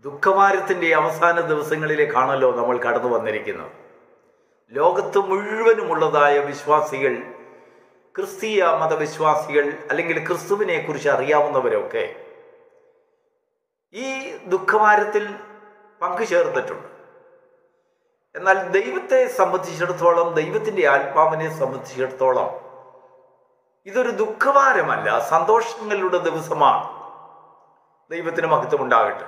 ദുഃഖവാരത്തിൻ്റെ അവസാന ദിവസങ്ങളിലേക്കാണല്ലോ നമ്മൾ കടന്നു വന്നിരിക്കുന്നത്. ലോകത്ത് മുഴുവനുമുള്ളതായ വിശ്വാസികൾ, ക്രിസ്തീയ മതവിശ്വാസികൾ അല്ലെങ്കിൽ ക്രിസ്തുവിനെ കുറിച്ച് അറിയാവുന്നവരൊക്കെ ഈ ദുഃഖവാരത്തിൽ പങ്കുചേർന്നിട്ടുണ്ട്. എന്നാൽ ദൈവത്തെ സംബന്ധിച്ചിടത്തോളം, ദൈവത്തിൻ്റെ ആത്മാവിനെ സംബന്ധിച്ചിടത്തോളം ഇതൊരു ദുഃഖവാരമല്ല, സന്തോഷങ്ങളുടെ ദിവസമാണ്. ദൈവത്തിന് മഹത്വം ഉണ്ടാകട്ടെ.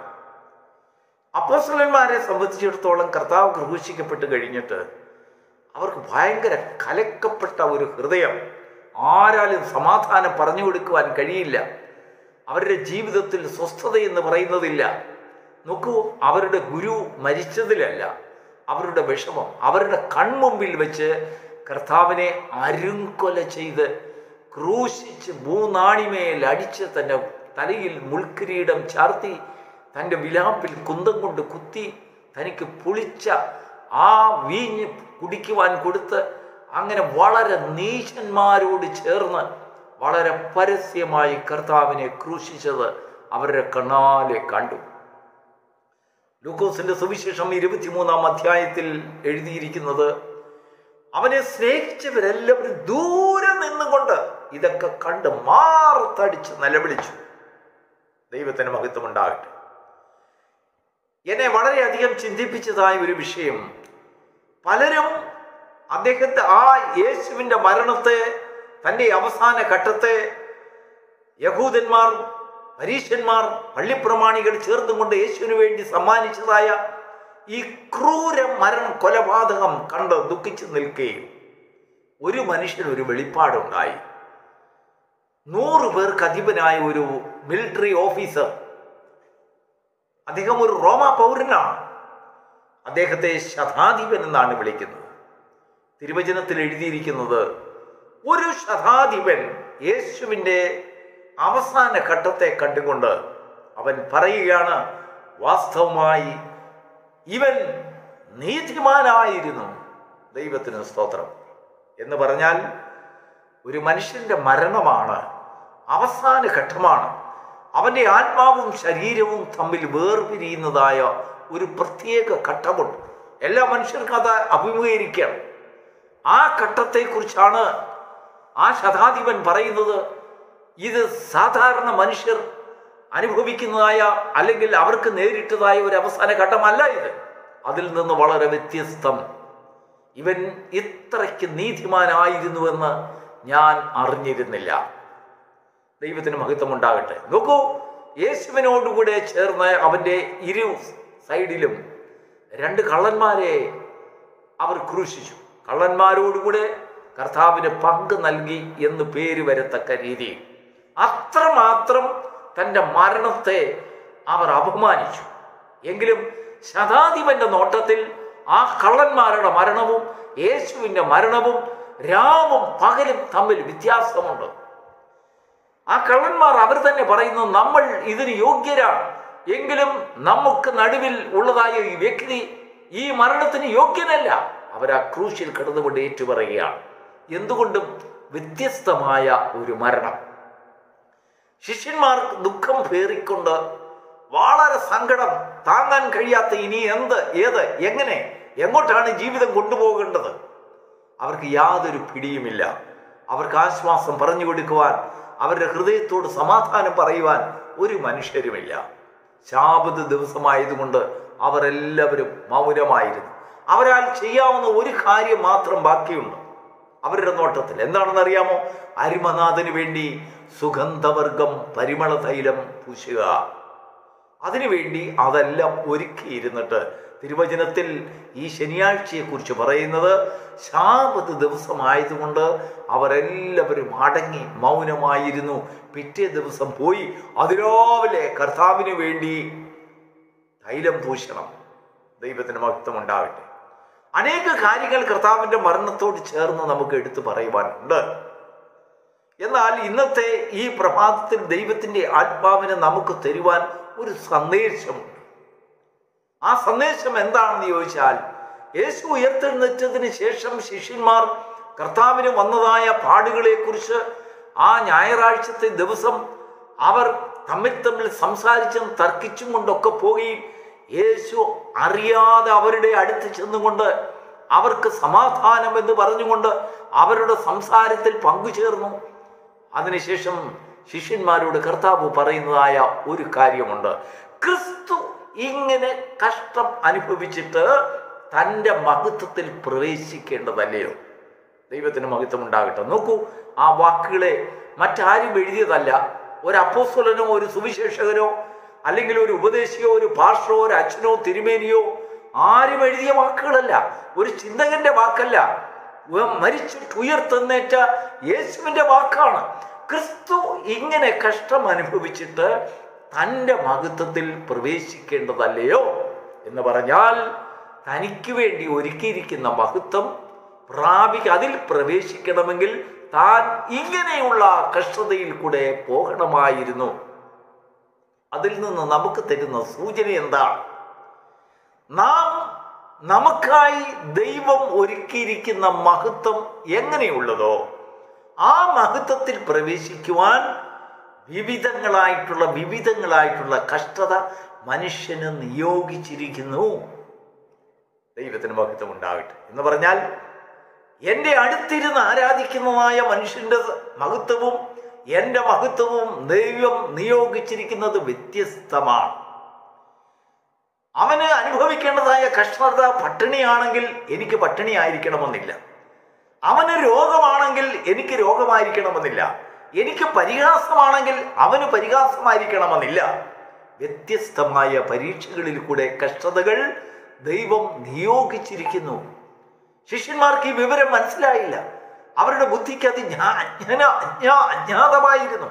അപ്പോസ്തലന്മാരെ സംബന്ധിച്ചിടത്തോളം കർത്താവ് ക്രൂശിക്കപ്പെട്ട് കഴിഞ്ഞിട്ട് അവർക്ക് ഭയങ്കര കലക്കപ്പെട്ട ഒരു ഹൃദയം, ആരാലും സമാധാനം പറഞ്ഞു കൊടുക്കുവാൻ കഴിയില്ല. അവരുടെ ജീവിതത്തിൽ സ്വസ്ഥത എന്ന് പറയുന്നതില്ല. നോക്കൂ, അവരുടെ ഗുരു മരിച്ചതിലല്ല, അവരുടെ വിഷമം അവരുടെ കൺമുമ്പിൽ വെച്ച് കർത്താവിനെ അരുങ്കൊല ചെയ്ത് ക്രൂശിച്ച് മൂന്നാണിമേൽ അടിച്ച് തൻ്റെ തലയിൽ മുൾക്കിരീടം ചാർത്തി തൻ്റെ വിലാപ്പിൽ കുന്തം കൊണ്ട് കുത്തി തനിക്ക് പുളിച്ച ആ വീഞ്ഞ് കുടിക്കുവാൻ കൊടുത്ത് അങ്ങനെ വളരെ നീചന്മാരോട് ചേർന്ന് വളരെ പരസ്യമായി കർത്താവിനെ ക്രൂശിച്ചത് അവരുടെ കണ്ണാലെ കണ്ടു. ലൂക്കോസിന്റെ സുവിശേഷം 23-ാം അധ്യായത്തിൽ എഴുതിയിരിക്കുന്നത്, അവനെ സ്നേഹിച്ചവരെല്ലാവരും ദൂരെ നിന്നുകൊണ്ട് ഇതൊക്കെ കണ്ട് മാറത്തടിച്ച് നിലവിളിച്ചു. ദൈവത്തിന് മഹത്വം ഉണ്ടാകട്ടെ. എന്നെ വളരെയധികം ചിന്തിപ്പിച്ചതായ ഒരു വിഷയം, പലരും അദ്ദേഹത്തെ, ആ യേശുവിൻ്റെ മരണത്തെ, തൻ്റെ അവസാന ഘട്ടത്തെ യഹൂദന്മാർ, പരീശന്മാർ, പള്ളിപ്രമാണികൾ ചേർന്നുകൊണ്ട് യേശുവിന് വേണ്ടി സമ്മാനിച്ചതായ ഈ ക്രൂര കൊലപാതകം കണ്ട് ദുഃഖിച്ചു നിൽക്കുകയും ഒരു മനുഷ്യന് ഒരു വെളിപ്പാടുണ്ടായി. 100 പേർക്ക് അധിപനായ ഒരു മിലിറ്ററി ഓഫീസർ, അദ്ദേഹം ഒരു റോമാ പൗരനാണ്. അദ്ദേഹത്തെ ശതാധിപൻ എന്നാണ് വിളിക്കുന്നത്. തിരുവചനത്തിൽ എഴുതിയിരിക്കുന്നത്, ഒരു ശതാധിപൻ യേശുവിൻ്റെ അവസാന ഘട്ടത്തെ കണ്ടുകൊണ്ട് അവൻ പറയുകയാണ്, വാസ്തവമായി ഇവൻ നീതിമാനായിരുന്നു. ദൈവത്തിന് സ്തോത്രം. എന്ന് പറഞ്ഞാൽ ഒരു മനുഷ്യൻ്റെ മരണമാണ്, അവസാന ഘട്ടമാണ്. അവൻ്റെ ആത്മാവും ശരീരവും തമ്മിൽ വേർപിരിയുന്നതായ ഒരു പ്രത്യേക ഘട്ടമുണ്ട്. എല്ലാ മനുഷ്യർക്കും അത് അഭിമുഖീകരിക്കണം. ആ ഘട്ടത്തെക്കുറിച്ചാണ് ആ ശതാധിപൻ പറയുന്നത്. ഇത് സാധാരണ മനുഷ്യർ അനുഭവിക്കുന്നതായ അല്ലെങ്കിൽ അവർക്ക് നേരിട്ടതായ ഒരു അവസാന ഘട്ടമല്ല ഇത്. അതിൽ നിന്ന് വളരെ വ്യത്യസ്തം. ഇവൻ ഇത്രയ്ക്ക് നീതിമാനായിരുന്നുവെന്ന് ഞാൻ അറിഞ്ഞിരുന്നില്ല. ദൈവത്തിന് മഹത്വം ഉണ്ടാകട്ടെ. നോക്കൂ, യേശുവിനോടുകൂടെ ചേർന്ന് അവൻ്റെ ഇരു സൈഡിലും 2 കള്ളന്മാരെ അവർ ക്രൂശിച്ചു. കള്ളന്മാരോടുകൂടെ കർത്താവിന് പങ്ക് നൽകി എന്ന് പേര് വരത്തക്ക രീതിയിൽ അത്രമാത്രം തൻ്റെ മരണത്തെ അവർ അപമാനിച്ചു. എങ്കിലും ശതാധിപന്റെ നോട്ടത്തിൽ ആ കള്ളന്മാരുടെ മരണവും യേശുവിൻ്റെ മരണവും രാവും പകലും തമ്മിൽ വ്യത്യാസമുണ്ട്. ആ കള്ളന്മാർ അവർ തന്നെ പറയുന്നു, നമ്മൾ ഇതിന് യോഗ്യരാണ്, എങ്കിലും നമുക്ക് നടുവിൽ ഉള്ളതായ ഈ വ്യക്തി ഈ മരണത്തിന് യോഗ്യനല്ല. അവർ ആ ക്രൂശിൽ കിടന്നുകൊണ്ട് ഏറ്റുപറയുകയാണ്. എന്തുകൊണ്ടും വ്യത്യസ്തമായ ഒരു മരണം. ശിഷ്യന്മാർ ദുഃഖം പേറിക്കൊണ്ട് വളരെ സങ്കടം താങ്ങാൻ കഴിയാത്ത, ഇനി എങ്ങനെ എങ്ങോട്ടാണ് ജീവിതം കൊണ്ടുപോകേണ്ടത്, അവർക്ക് യാതൊരു പിടിയുമില്ല. അവർക്ക് ആശ്വാസം പറഞ്ഞു കൊടുക്കുവാൻ, അവരുടെ ഹൃദയത്തോട് സമാധാനം പറയുവാൻ ഒരു മനുഷ്യരുമില്ല. ശാബത്ത് ദിവസമായതുകൊണ്ട് അവരെല്ലാവരും മൗനമായിരുന്നു. അവരാൽ ചെയ്യാവുന്ന ഒരു കാര്യം മാത്രം ബാക്കിയുണ്ട് അവരുടെ നോട്ടത്തിൽ. എന്താണെന്ന് അറിയാമോ? അരിമനാഥന് വേണ്ടി സുഗന്ധവർഗം പരിമള തൈലം പൂശുക. അതിനുവേണ്ടി അതെല്ലാം ഒരുക്കിയിരുന്നിട്ട് തിരുവചനത്തിൽ ഈ ശനിയാഴ്ചയെക്കുറിച്ച് പറയുന്നത്, ശാബത്ത് ദിവസമായതുകൊണ്ട് അവരെല്ലാവരും അടങ്ങി മൗനമായിരുന്നു. പിറ്റേ ദിവസം പോയി അതിരാവിലെ കർത്താവിന് വേണ്ടി തൈലം പൂശണം. ദൈവത്തിന് മഹത്വം ഉണ്ടാവട്ടെ. അനേക കാര്യങ്ങൾ കർത്താവിൻ്റെ മരണത്തോട് ചേർന്ന് നമുക്ക് എടുത്തു പറയുവാനുണ്ട്. എന്നാൽ ഇന്നത്തെ ഈ പ്രഭാതത്തിൽ ദൈവത്തിൻ്റെ ആത്മാവിനെ നമുക്ക് തരുവാൻ ഒരു സന്ദേശമുണ്ട്. ആ സന്ദേശം എന്താണെന്ന് ചോദിച്ചാൽ, യേശു ഉയർത്തെഴുന്നേറ്റതിന് ശേഷം ശിഷ്യന്മാർ കർത്താവിന് വന്നതായ പാടുകളെക്കുറിച്ച് ആ ഞായറാഴ്ചത്തെ ദിവസം അവർ തമ്മിൽ സംസാരിച്ചും തർക്കിച്ചും കൊണ്ടൊക്കെ പോകുകയും യേശു അറിയാതെ അവരുടെ അടുത്ത് ചെന്നുകൊണ്ട് അവർക്ക് സമാധാനം എന്ന് പറഞ്ഞുകൊണ്ട് അവരുടെ സംസാരത്തിൽ പങ്കുചേർന്നു. അതിനുശേഷം ശിഷ്യന്മാരോട് കർത്താവ് പറയുന്നതായ ഒരു കാര്യമുണ്ട്. ക്രിസ്തു ഇങ്ങനെ കഷ്ടം അനുഭവിച്ചിട്ട് തൻ്റെ മഹത്വത്തിൽ പ്രവേശിക്കേണ്ടതല്ലയോ? ദൈവത്തിന് മഹത്വം ഉണ്ടാകട്ടെ. നോക്കൂ, ആ വാക്കുകളെ മറ്റാരും എഴുതിയതല്ല. ഒരു അപ്പോസ്തലനോ ഒരു സുവിശേഷകനോ അല്ലെങ്കിൽ ഒരു ഉപദേശിയോ ഒരു പാസ്റ്ററോ ഒരു അച്ഛനോ തിരുമേനിയോ ആരും എഴുതിയ വാക്കുകളല്ല. ഒരു ചിന്തകന്റെ വാക്കല്ല. മരിച്ചിട്ട് ഉയർത്തെന്നേറ്റ യേശുവിൻ്റെ വാക്കാണ്. ക്രിസ്തു ഇങ്ങനെ കഷ്ടം അനുഭവിച്ചിട്ട് തൻ്റെ മഹത്വത്തിൽ പ്രവേശിക്കേണ്ടതല്ലയോ എന്ന് പറഞ്ഞാൽ തനിക്ക് വേണ്ടി ഒരുക്കിയിരിക്കുന്ന മഹത്വം അതിൽ പ്രവേശിക്കണമെങ്കിൽ താൻ ഇങ്ങനെയുള്ള കഷ്ടതയിൽ കൂടെ പോകണമായിരുന്നു. അതിൽ നിന്ന് നമുക്ക് തരുന്ന സൂചന എന്താണ്? നമുക്കായി ദൈവം ഒരുക്കിയിരിക്കുന്ന മഹത്വം എങ്ങനെയുള്ളതോ ആ മഹത്വത്തിൽ പ്രവേശിക്കുവാൻ വിവിധങ്ങളായിട്ടുള്ള കഷ്ടത മനുഷ്യന് നിയോഗിച്ചിരിക്കുന്നു. ദൈവത്തിന് മഹത്വം ഉണ്ടാകട്ടെ എന്ന് പറഞ്ഞാൽ എൻ്റെ അടുത്തിരുന്ന് ആരാധിക്കുന്നതായ മനുഷ്യൻ്റെ മഹത്വവും എൻ്റെ മഹത്വവും ദൈവം നിയോഗിച്ചിരിക്കുന്നത് വ്യത്യസ്തമാണ്. അവന് അനുഭവിക്കേണ്ടതായ കഷ്ടത പട്ടിണിയാണെങ്കിൽ എനിക്ക് പട്ടിണി ആയിരിക്കണമെന്നില്ല. അവന് രോഗമാണെങ്കിൽ എനിക്ക് രോഗമായിരിക്കണമെന്നില്ല. എനിക്ക് പരിഹാസമാണെങ്കിൽ അവന് പരിഹാസമായിരിക്കണമെന്നില്ല. വ്യത്യസ്തമായ പരീക്ഷകളിൽ കൂടെ കഷ്ടതകൾ ദൈവം നിയോഗിച്ചിരിക്കുന്നു. ശിഷ്യന്മാർക്ക് ഈ വിവരം മനസ്സിലായില്ല. അവരുടെ ബുദ്ധിക്ക് അത് അജ്ഞാതമായിരുന്നു.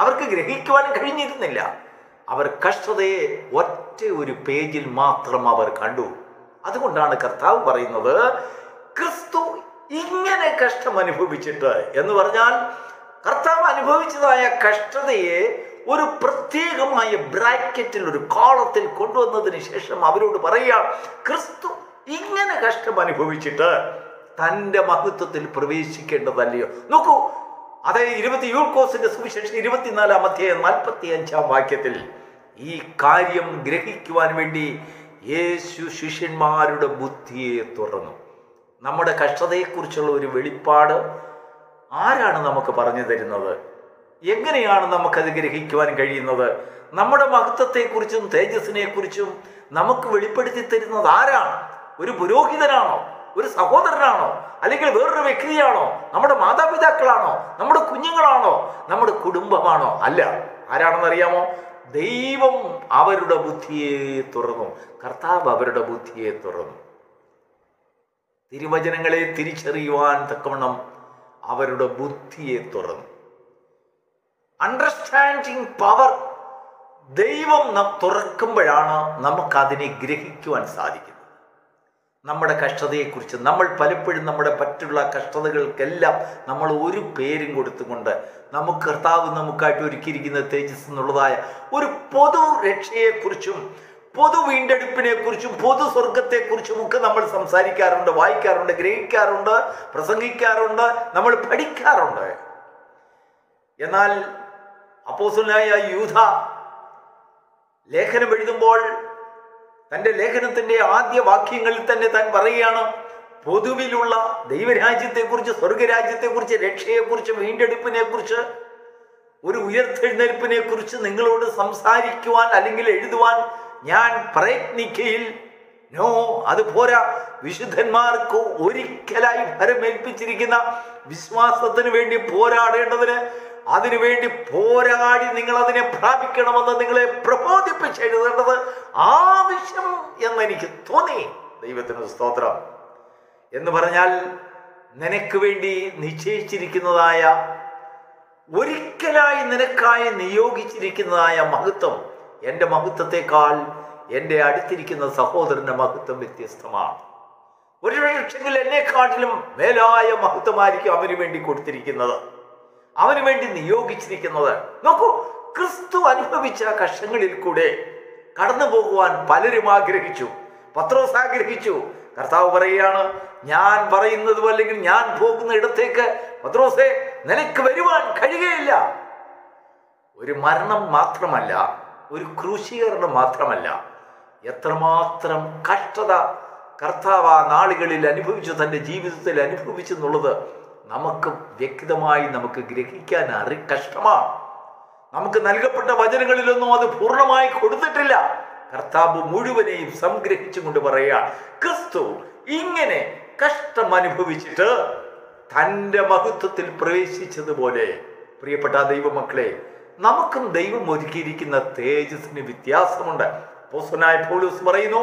അവർക്ക് ഗ്രഹിക്കുവാൻ കഴിഞ്ഞിരുന്നില്ല. അവർ കഷ്ടതയെ ഒറ്റ ഒരു പേജിൽ മാത്രം അവർ കണ്ടു. അതുകൊണ്ടാണ് കർത്താവ് പറയുന്നത്, ക്രിസ്തു ഇങ്ങനെ കഷ്ടം അനുഭവിച്ചിട്ട് എന്ന് പറഞ്ഞാൽ കർത്താവ് അനുഭവിച്ചതായ കഷ്ടതയെ ഒരു പ്രത്യേകമായ ബ്രാക്കറ്റിൽ ഒരു കോളത്തിൽ കൊണ്ടുവന്നതിന് ശേഷം അവരോട് പറയുക, ക്രിസ്തു ഇങ്ങനെ കഷ്ടം അനുഭവിച്ചിട്ട് തൻ്റെ മഹത്വത്തിൽ പ്രവേശിക്കേണ്ടതല്ലയോ? നോക്കൂ, അതായത് യൂർക്കോസിന്റെ സുവിശേഷം 24-ാം അധ്യായം 45-ാം വാക്യത്തിൽ ഈ കാര്യം ഗ്രഹിക്കുവാൻ വേണ്ടി യേശു ശിഷ്യന്മാരുടെ ബുദ്ധിയെ തുറന്നു. നമ്മുടെ കഷ്ടതയെക്കുറിച്ചുള്ള ഒരു വെളിപ്പാട് ആരാണ് നമുക്ക് പറഞ്ഞു തരുന്നത്? എങ്ങനെയാണ് നമുക്കത് ഗ്രഹിക്കുവാൻ കഴിയുന്നത്? നമ്മുടെ മഹത്വത്തെക്കുറിച്ചും തേജസ്സിനെക്കുറിച്ചും നമുക്ക് വെളിപ്പെടുത്തി തരുന്നത് ആരാണ്? ഒരു പുരോഹിതനാണോ? ഒരു സഹോദരനാണോ? അല്ലെങ്കിൽ വേറൊരു വ്യക്തിയാണോ? നമ്മുടെ മാതാപിതാക്കളാണോ? നമ്മുടെ കുഞ്ഞുങ്ങളാണോ? നമ്മുടെ കുടുംബമാണോ? അല്ല. ആരാണെന്നറിയാമോ? ദൈവം അവരുടെ ബുദ്ധിയെ തുറന്നു. കർത്താവ് അവരുടെ ബുദ്ധിയെ തുറന്നു. തിരുവചനങ്ങളെ തിരിച്ചറിയുവാൻ തക്കവണ്ണം അവരുടെ ബുദ്ധിയെ തുറന്നു. അണ്ടർസ്റ്റാൻഡിങ് പവർ ദൈവം തുറക്കുമ്പോഴാണ് നമുക്കതിനെ ഗ്രഹിക്കുവാൻ സാധിക്കുന്നത്. നമ്മുടെ കഷ്ടതയെക്കുറിച്ച് നമ്മൾ പലപ്പോഴും നമ്മുടെ മറ്റുള്ള കഷ്ടതകൾക്കെല്ലാം നമ്മൾ ഒരു പേരും കൊടുത്തുകൊണ്ട് നമുക്ക് കർത്താവ് നമുക്കായിട്ട് ഒരുക്കിയിരിക്കുന്ന തേജസ് എന്നുള്ളതായ ഒരു പൊതു രക്ഷയെക്കുറിച്ചും പൊതു വീണ്ടെടുപ്പിനെക്കുറിച്ചും പൊതു സ്വർഗത്തെക്കുറിച്ചും ഒക്കെ നമ്മൾ സംസാരിക്കാറുണ്ട്, വായിക്കാറുണ്ട്, ഗ്രഹിക്കാറുണ്ട്, പ്രസംഗിക്കാറുണ്ട്, നമ്മൾ പഠിക്കാറുണ്ട്. എന്നാൽ അപ്പോസ്തലനായ യൂദ ലേഖനം എഴുതുമ്പോൾ തൻ്റെ ലേഖനത്തിൻ്റെ ആദ്യ വാക്യങ്ങളിൽ തന്നെ താൻ പറയുകയാണ്, പൊതുവിലുള്ള ദൈവരാജ്യത്തെക്കുറിച്ച്, സ്വർഗരാജ്യത്തെക്കുറിച്ച്, രക്ഷയെക്കുറിച്ച്, വീണ്ടെടുപ്പിനെക്കുറിച്ച്, ഒരു ഉയർത്തെഴുന്നേൽപ്പിനെക്കുറിച്ച് നിങ്ങളോട് സംസാരിക്കുവാൻ അല്ലെങ്കിൽ എഴുതുവാൻ ഞാൻ പ്രയത്നിക്കയിൽ. നോ, അത് പോരാ. വിശുദ്ധന്മാർക്ക് ഒരിക്കലായി ഫലമേൽപ്പിച്ചിരിക്കുന്ന വിശ്വാസത്തിന് വേണ്ടി പോരാടേണ്ടതിന്, അതിനുവേണ്ടി പോരാടി നിങ്ങൾ അതിനെ പ്രാപിക്കണമെന്ന് നിങ്ങളെ പ്രബോധിപ്പിച്ചെഴുതേണ്ടത് ആവശ്യം എന്നെനിക്ക് തോന്നി. ദൈവത്തിന് സ്തോത്രം. എന്ന് പറഞ്ഞാൽ നിനക്ക് വേണ്ടി നിശ്ചയിച്ചിരിക്കുന്നതായ, ഒരിക്കലായി നിനക്കായി നിയോഗിച്ചിരിക്കുന്നതായ മഹത്വം എൻ്റെ മഹത്വത്തെക്കാൾ എൻ്റെ അടുത്തിരിക്കുന്ന സഹോദരൻ്റെ മഹത്വം വ്യത്യസ്തമാണ്. ഒരു പക്ഷെങ്കിൽ എന്നെക്കാട്ടിലും മേലായ മഹത്വമായിരിക്കും അവന് വേണ്ടി കൊടുത്തിരിക്കുന്നത്, അവന് വേണ്ടി നിയോഗിച്ചിരിക്കുന്നത്. നോക്കൂ, ക്രിസ്തു അനുഭവിച്ച കഷ്ടങ്ങളിൽ കൂടെ കടന്നു പോകുവാൻ പലരും ആഗ്രഹിച്ചു. പത്രോസ് ആഗ്രഹിച്ചു. കർത്താവ് പറയുകയാണ്, ഞാൻ പറയുന്നത് അല്ലെങ്കിൽ ഞാൻ പോകുന്ന ഇടത്തേക്ക് പത്രോസേ നിനക്ക് വരുവാൻ കഴിയുകയില്ല. ഒരു മരണം മാത്രമല്ല, ഒരു ക്രൂശീകരണം മാത്രമല്ല, എത്രമാത്രം കഷ്ടത കർത്താവ് ആ നാളുകളിൽ അനുഭവിച്ചു, തൻ്റെ ജീവിതത്തിൽ അനുഭവിച്ചു എന്നുള്ളത് നമുക്ക് വ്യക്തമായി നമുക്ക് ഗ്രഹിക്കാൻ കഷ്ടമാണ്. നമുക്ക് നൽകപ്പെട്ട വചനങ്ങളിലൊന്നും അത് പൂർണ്ണമായി കൊടുത്തിട്ടില്ല. കർത്താവ് മുഴുവനെയും സംഗ്രഹിച്ചുകൊണ്ട് പറയുക, ക്രിസ്തു ഇങ്ങനെ കഷ്ടം അനുഭവിച്ചിട്ട് തൻ്റെ മഹത്വത്തിൽ പ്രവേശിച്ചതുപോലെ പ്രിയപ്പെട്ട ദൈവമക്കളെ, നമുക്കും ദൈവം ഒരുക്കിയിരിക്കുന്ന തേജസ്സിന് വ്യത്യാസമുണ്ട്. അപ്പോസ്തലനായ പൗലോസ് പറയുന്നു,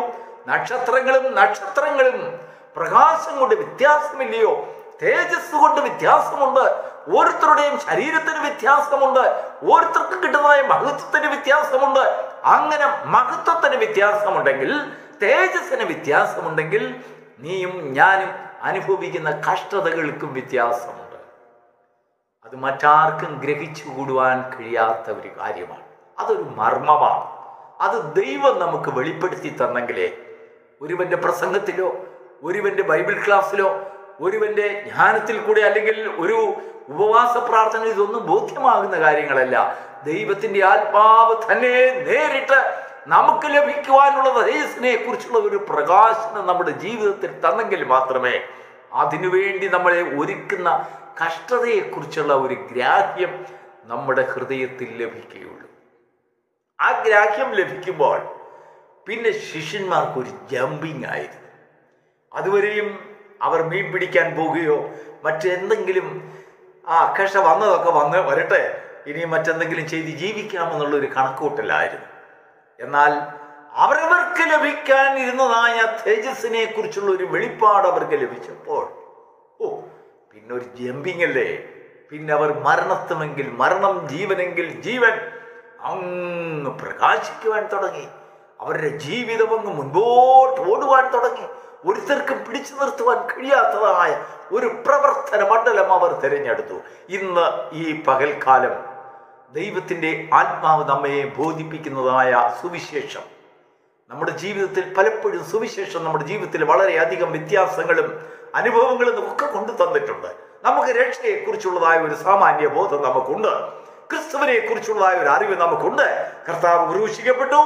നക്ഷത്രങ്ങളും പ്രകാശം കൊണ്ട് വ്യത്യാസമില്ലയോ? തേജസ് കൊണ്ട് വ്യത്യാസമുണ്ട്. ഓരോരുത്തരുടെയും ശരീരത്തിന് വ്യത്യാസമുണ്ട്. ഓരോരുത്തർക്കും കിട്ടുന്നതായ മഹത്വത്തിന് വ്യത്യാസമുണ്ട്. അങ്ങനെ മഹത്വത്തിന് വ്യത്യാസമുണ്ടെങ്കിൽ, തേജസ്സിന് വ്യത്യാസമുണ്ടെങ്കിൽ, നീയും ഞാനും അനുഭവിക്കുന്ന കഷ്ടതകൾക്കും വ്യത്യാസമുണ്ട്. അത് മറ്റാർക്കും ഗ്രഹിച്ചുകൂടുവാൻ കഴിയാത്ത ഒരു കാര്യമാണ്. അതൊരു മർമ്മമാണ്. അത് ദൈവം നമുക്ക് വെളിപ്പെടുത്തി തന്നെങ്കിലേ ഒരുവന്റെ പ്രസംഗത്തിലോ ഒരുവന്റെ ബൈബിൾ ക്ലാസ്സിലോ ഒരുവന്റെ ജ്ഞാനത്തിൽ കൂടെ അല്ലെങ്കിൽ ഒരു ഉപവാസ പ്രാർത്ഥന ഇതൊന്നും ബോധ്യമാകുന്ന കാര്യങ്ങളല്ല. ദൈവത്തിന്റെ ആത്മാവ് തന്നെ നേരിട്ട് നമുക്ക് ലഭിക്കുവാനുള്ള തേജസ്സിനെ കുറിച്ചുള്ള ഒരു പ്രകാശനം നമ്മുടെ ജീവിതത്തിൽ തന്നെങ്കിൽ മാത്രമേ അതിനുവേണ്ടി നമ്മളെ ഒരുക്കുന്ന കഷ്ടതയെക്കുറിച്ചുള്ള ഒരു ഗ്രാഹ്യം നമ്മുടെ ഹൃദയത്തിൽ ലഭിക്കുകയുള്ളൂ. ആ ഗ്രാഹ്യം ലഭിക്കുമ്പോൾ പിന്നെ ശിഷ്യന്മാർക്കൊരു ജമ്പിങ് ആയിരുന്നു. അതുവരെയും അവർ മീൻ പിടിക്കാൻ പോകുകയോ മറ്റെന്തെങ്കിലും കഷ്ട വന്നതൊക്കെ വരട്ടെ, ഇനി മറ്റെന്തെങ്കിലും ചെയ്ത് ജീവിക്കാമെന്നുള്ളൊരു കണക്കൂട്ടലായിരുന്നു. എന്നാൽ അവരവർക്ക് ലഭിക്കാനിരുന്നതായ തേജസ്സിനെ കുറിച്ചുള്ള ഒരു വെളിപ്പാട് അവർക്ക് ലഭിച്ചപ്പോൾ പിന്നെ ഒരു ജമ്പിങ് അല്ലേ. പിന്നെ അവർ മരണത്തുമെങ്കിൽ മരണം, ജീവനെങ്കിൽ ജീവൻ അങ്ങ് പ്രകാശിക്കുവാൻ തുടങ്ങി. അവരുടെ ജീവിതം അങ്ങ് മുൻപോട്ട് ഓടുവാൻ തുടങ്ങി. ഒരുത്തർക്കും പിടിച്ചു നിർത്തുവാൻ കഴിയാത്തതായ ഒരു പ്രവർത്തന മണ്ഡലം അവർ തിരഞ്ഞെടുത്തു. ഇന്ന് ഈ പകൽക്കാലം ദൈവത്തിൻ്റെ ആത്മാവ് നമ്മെ ബോധിപ്പിക്കുന്നതായ സുവിശേഷം നമ്മുടെ ജീവിതത്തിൽ പലപ്പോഴും സുവിശേഷം നമ്മുടെ ജീവിതത്തിൽ വളരെയധികം വ്യത്യാസങ്ങളും അനുഭവങ്ങളും ഒക്കെ കൊണ്ടു തന്നിട്ടുണ്ട്. നമുക്ക് രക്ഷയെക്കുറിച്ചുള്ളതായ ഒരു സാമാന്യ ബോധം നമുക്കുണ്ട്. ക്രിസ്തുവിനെ കുറിച്ചുള്ളതായ ഒരു അറിവ് നമുക്കുണ്ട്. കർത്താവ് ക്രൂശിക്കപ്പെട്ടു,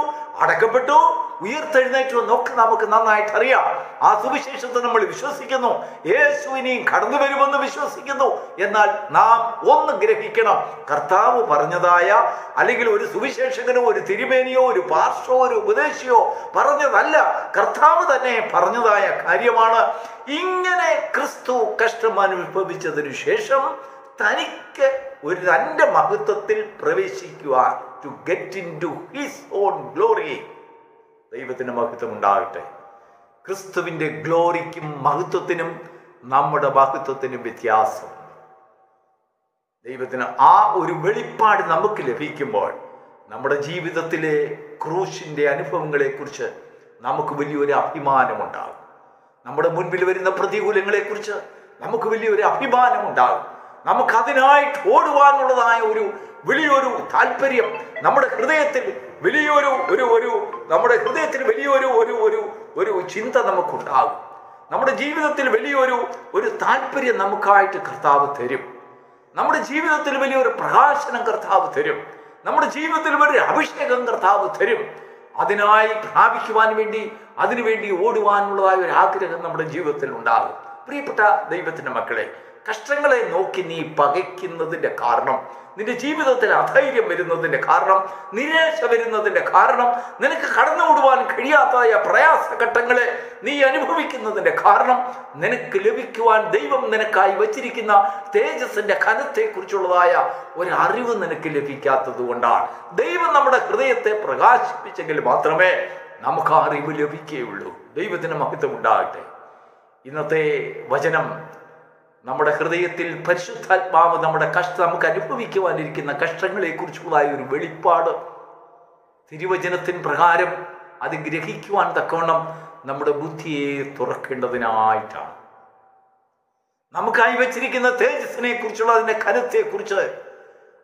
അടക്കപ്പെട്ടു, ഉയർത്തെഴുന്നേറ്റു എന്നൊക്കെ നമുക്ക് നന്നായിട്ട് അറിയാം. ആ സുവിശേഷത്തെ നമ്മൾ വിശ്വസിക്കുന്നു. യേശു ഇനിയും കടന്നു വരുമെന്ന് വിശ്വസിക്കുന്നു. എന്നാൽ നാം ഒന്ന് ഗ്രഹിക്കണം, കർത്താവ് പറഞ്ഞതായ അല്ലെങ്കിൽ ഒരു സുവിശേഷകനോ ഒരു തിരുമേനിയോ ഒരു പാസ്റ്ററോ ഒരു ഉപദേശിയോ പറഞ്ഞതല്ല, കർത്താവ് തന്നെ പറഞ്ഞതായ കാര്യമാണ്. ഇങ്ങനെ ക്രിസ്തു കഷ്ടം അനുഭവിച്ചതിനു ശേഷം തനിക്ക് ഒരു തൻ്റെ മഹത്വത്തിൽ പ്രവേശിക്കുവാൻ, to get into his own glory. ദൈവത്തിന് മഹത്വം ഉണ്ടാകട്ടെ. ക്രിസ്തുവിൻ്റെ ഗ്ലോറിക്കും മഹത്വത്തിനും നമ്മുടെ മഹത്വത്തിനും വ്യത്യാസം. ദൈവത്തിന് ആ ഒരു വെളിപ്പാട് നമുക്ക് ലഭിക്കുമ്പോൾ നമ്മുടെ ജീവിതത്തിലെ ക്രൂശിൻ്റെ അനുഭവങ്ങളെക്കുറിച്ച് നമുക്ക് വലിയൊരു അഭിമാനമുണ്ടാകും. നമ്മുടെ മുൻപിൽ വരുന്ന പ്രതികൂലങ്ങളെക്കുറിച്ച് നമുക്ക് വലിയൊരു അഭിമാനമുണ്ടാകും. നമുക്കതിനായിട്ട് ഓടുവാനുള്ളതായ വലിയൊരു താല്പര്യം നമ്മുടെ ഹൃദയത്തിൽ വലിയൊരു ചിന്ത നമുക്കുണ്ടാകും. നമ്മുടെ ജീവിതത്തിൽ വലിയൊരു താല്പര്യം നമുക്കായിട്ട് കർത്താവ് തരും. നമ്മുടെ ജീവിതത്തിൽ വലിയൊരു പ്രകാശനം കർത്താവ് തരും. നമ്മുടെ ജീവിതത്തിൽ വലിയൊരു അഭിഷേകം കർത്താവ് തരും. അതിനായി പ്രാപിക്കുവാൻ വേണ്ടി അതിനുവേണ്ടി ഓടുവാനുള്ളതായ ഒരു ആഗ്രഹം നമ്മുടെ ജീവിതത്തിൽ ഉണ്ടാകും. പ്രിയപ്പെട്ട ദൈവത്തിൻ്റെ മക്കളെ, കഷ്ടങ്ങളെ നോക്കി നീ പകയ്ക്കുന്നതിൻ്റെ കാരണം, നിന്റെ ജീവിതത്തിൽ അധൈര്യം വരുന്നതിൻ്റെ കാരണം, നിരാശ വരുന്നതിൻ്റെ കാരണം, നിനക്ക് കടന്നുകൂടുവാൻ കഴിയാത്തതായ പ്രയാസഘട്ടങ്ങളെ നീ അനുഭവിക്കുന്നതിൻ്റെ കാരണം, നിനക്ക് ലഭിക്കുവാൻ ദൈവം നിനക്കായി വച്ചിരിക്കുന്ന തേജസ്സിൻ്റെ കനത്തെക്കുറിച്ചുള്ളതായ ഒരു അറിവ് നിനക്ക് ലഭിക്കാത്തത് കൊണ്ടാണ്. ദൈവം നമ്മുടെ ഹൃദയത്തെ പ്രകാശിപ്പിച്ചെങ്കിൽ മാത്രമേ നമുക്ക് ആ അറിവ് ലഭിക്കുകയുള്ളൂ. ദൈവത്തിന് മഹത്വം ഉണ്ടാകട്ടെ. ഇന്നത്തെ വചനം നമ്മുടെ ഹൃദയത്തിൽ പരിശുദ്ധാത്മാവ് നമുക്ക് അനുഭവിക്കുവാനിരിക്കുന്ന കഷ്ടങ്ങളെക്കുറിച്ചുള്ളതായ ഒരു വെളിപ്പാട് തിരുവചനത്തിൻ പ്രകാരം അത് ഗ്രഹിക്കുവാൻ തക്കവണ്ണം നമ്മുടെ ബുദ്ധിയെ തുറക്കേണ്ടതിനായിട്ടാണ്. നമുക്കായി വെച്ചിരിക്കുന്ന തേജസ്സിനെ കുറിച്ചുള്ള അതിൻ്റെ കരുത്തെക്കുറിച്ച്,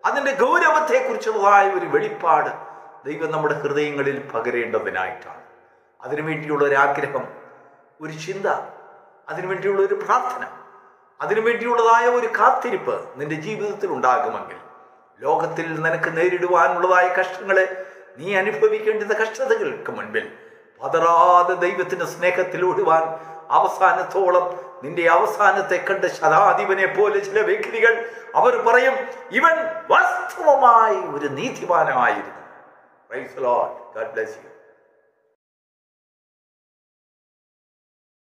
അതിൻ്റെ ഗൗരവത്തെക്കുറിച്ചുള്ളതായ ഒരു വെളിപ്പാട് ദൈവം നമ്മുടെ ഹൃദയങ്ങളിൽ പകരേണ്ടതിനായിട്ടാണ്. അതിനുവേണ്ടിയുള്ള ഒരാഗ്രഹം, ഒരു ചിന്ത, അതിനുവേണ്ടിയുള്ള ഒരു പ്രാർത്ഥന, അതിനുവേണ്ടിയുള്ളതായ ഒരു കാത്തിരിപ്പ് നിന്റെ ജീവിതത്തിൽ ഉണ്ടാകുമെങ്കിൽ ലോകത്തിൽ നിനക്ക് നേരിടുവാനുള്ളതായ കഷ്ടങ്ങളെ, നീ അനുഭവിക്കേണ്ടുന്ന കഷ്ടതകൾക്ക് മുൻപിൽ പതറാതെ ദൈവത്തിന്റെ സ്നേഹത്തിൽ ഓടുവാൻ അവസാനത്തോളം നിന്റെ അവസാനത്തെ കണ്ട ശതാധിപനെ പോലെ ചില വ്യക്തികൾ അവർ പറയും, ഇവൻ വാസ്തവമായി ഒരു നീതിമാനായിരുന്നു. Praise the Lord. God bless you.